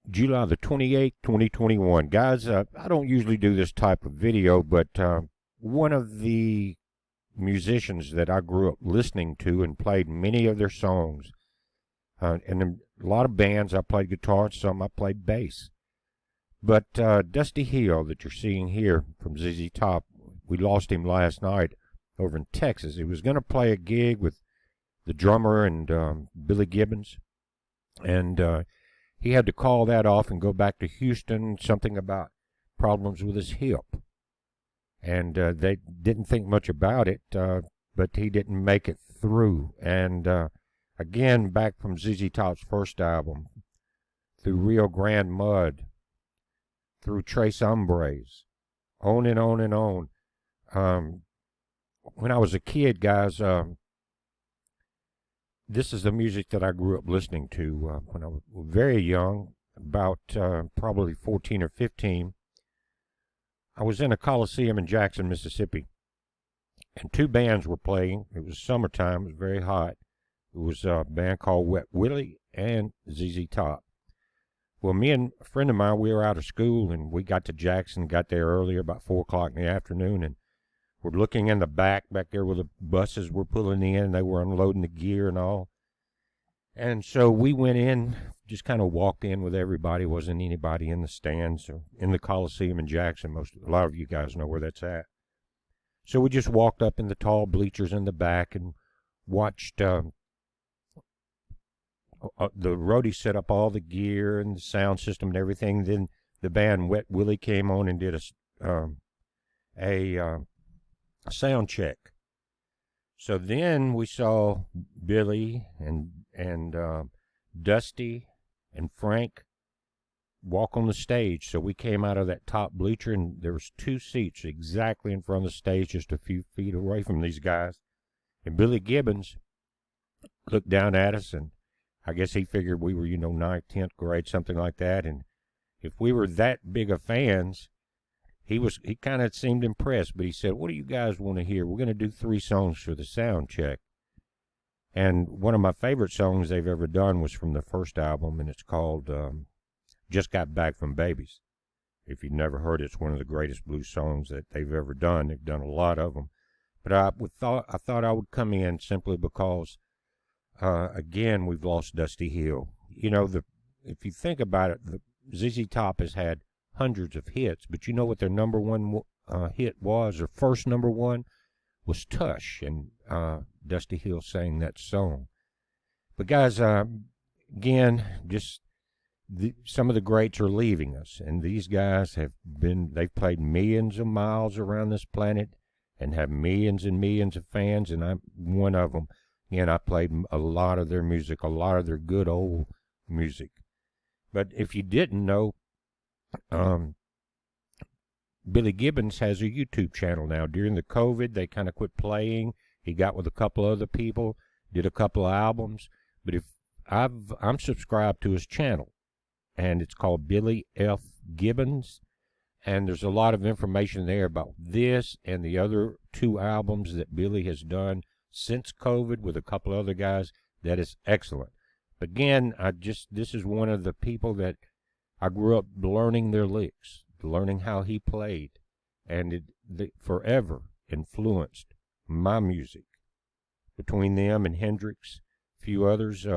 July the 28th, 2021. Guys, I don't usually do this type of video, but one of the musicians that I grew up listening to and played many of their songs, and in a lot of bands I played guitar, and some I played bass. But Dusty Hill that you're seeing here from ZZ Top, we lost him last night over in Texas. He was going to play a gig with the drummer and Billy Gibbons, and he had to call that off and go back to Houston, something about problems with his hip. And they didn't think much about it, but he didn't make it through. And again, back from ZZ Top's first album, through Rio Grande Mud, through Trace Hombres, on and on and on. When I was a kid, guys, this is the music that I grew up listening to when I was very young, about probably 14 or 15. I was in a coliseum in Jackson, Mississippi, and two bands were playing. It was summertime. It was very hot. It was a band called Wet Willie and ZZ Top. Well, me and a friend of mine, we were out of school, and we got to Jackson, got there earlier, about 4 o'clock in the afternoon, and we're looking in the back there where the buses were pulling in. They were unloading the gear and all. And so we went in, just kind of walked in with everybody. Wasn't anybody in the stands or in the Coliseum in Jackson. A lot of you guys know where that's at. So we just walked up in the tall bleachers in the back and watched the roadie set up all the gear and the sound system and everything. Then the band Wet Willie came on and did a sound check. So then we saw Billy and Dusty and Frank walk on the stage. So we came out of that top bleacher, and there was 2 seats exactly in front of the stage, just a few feet away from these guys. And Billy Gibbons looked down at us, and I guess he figured we were, 9th, 10th grade, something like that. And if we were that big of fans, he kind of seemed impressed, but he said, "What do you guys want to hear? We're going to do 3 songs for the sound check." And one of my favorite songs they've ever done was from the first album, and it's called Just Got Back from Babies. If you've never heard it, it's one of the greatest blues songs that they've ever done. They've done a lot of them. But I thought I would come in simply because, again, we've lost Dusty Hill. If you think about it, the ZZ Top has had hundreds of hits, but you know what their number one hit was? Their first number one was Tush, and Dusty Hill sang that song. But guys, again, just some of the greats are leaving us, and these guys they've played millions of miles around this planet and have millions and millions of fans, and I'm one of them. And I played a lot of their music, a lot of their good old music. But if you didn't know, Billy Gibbons has a YouTube channel now. During the COVID, they kind of quit playing. He got with a couple other people, did a couple of albums. But I'm subscribed to his channel, and it's called Billy F. Gibbons. And there's a lot of information there about this and the other 2 albums that Billy has done since COVID with a couple other guys. That is excellent. Again, this is one of the people that I grew up learning their licks, learning how he played, and it forever influenced my music. Between them and Hendrix, a few others,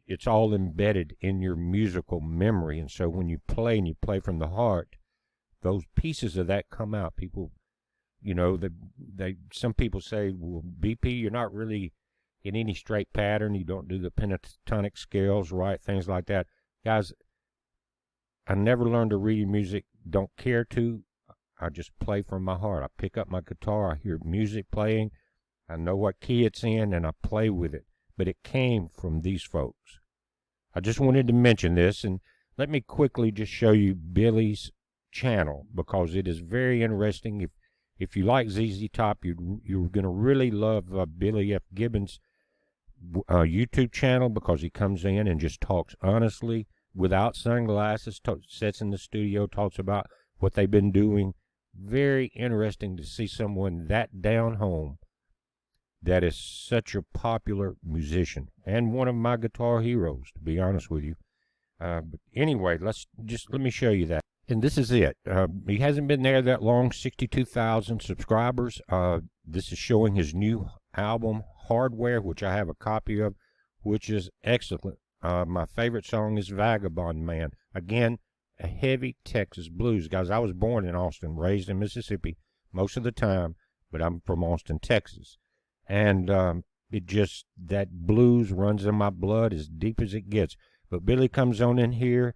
it's all embedded in your musical memory. And so when you play and you play from the heart, those pieces of that come out. People, some people say, "Well, BP, you're not really in any straight pattern. You don't do the pentatonic scales right," things like that. Guys, I never learned to read music, don't care to. I just play from my heart. I pick up my guitar, I hear music playing, I know what key it's in, and I play with it. But it came from these folks. I just wanted to mention this, and let me quickly just show you Billy's channel, because it is very interesting. If you like ZZ Top, you're going to really love Billy F. Gibbons' YouTube channel, because he comes in and just talks honestly, without sunglasses, sits in the studio, talks about what they've been doing. Very interesting to see someone that down home that is such a popular musician and one of my guitar heroes, to be honest with you. But anyway, let me show you that. And this is it. He hasn't been there that long, 62,000 subscribers. This is showing his new album, Hardware, which I have a copy of, which is excellent. My favorite song is Vagabond Man. Again, a heavy Texas blues. Guys, I was born in Austin, raised in Mississippi most of the time, but I'm from Austin, Texas. And that blues runs in my blood as deep as it gets. But Billy comes on in here,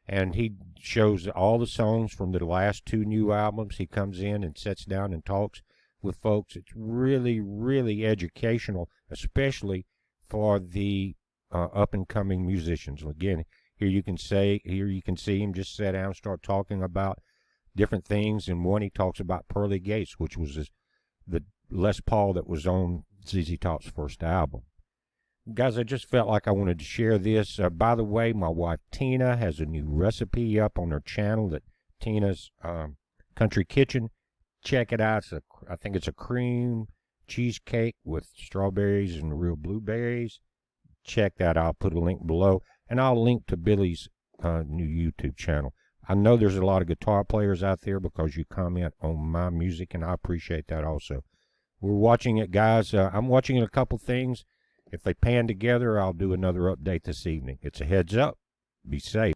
and he shows all the songs from the last 2 new albums. He comes in and sits down and talks with folks. It's really, really educational, especially for the up-and-coming musicians. Again, here you can see him just sit down and start talking about different things. And one, he talks about Pearly Gates, which was the Les Paul that was on ZZ Top's first album. Guys, I just felt like I wanted to share this. By the way, my wife Tina has a new recipe up on her channel, that Tina's Country Kitchen. Check it out. I think it's a cream cheesecake with strawberries and real blueberries. Check that out. I'll put a link below. And I'll link to Billy's new YouTube channel. I know there's a lot of guitar players out there because you comment on my music, and I appreciate that also. We're watching it, guys. I'm watching a couple things. If they pan together, I'll do another update this evening. It's a heads up. Be safe.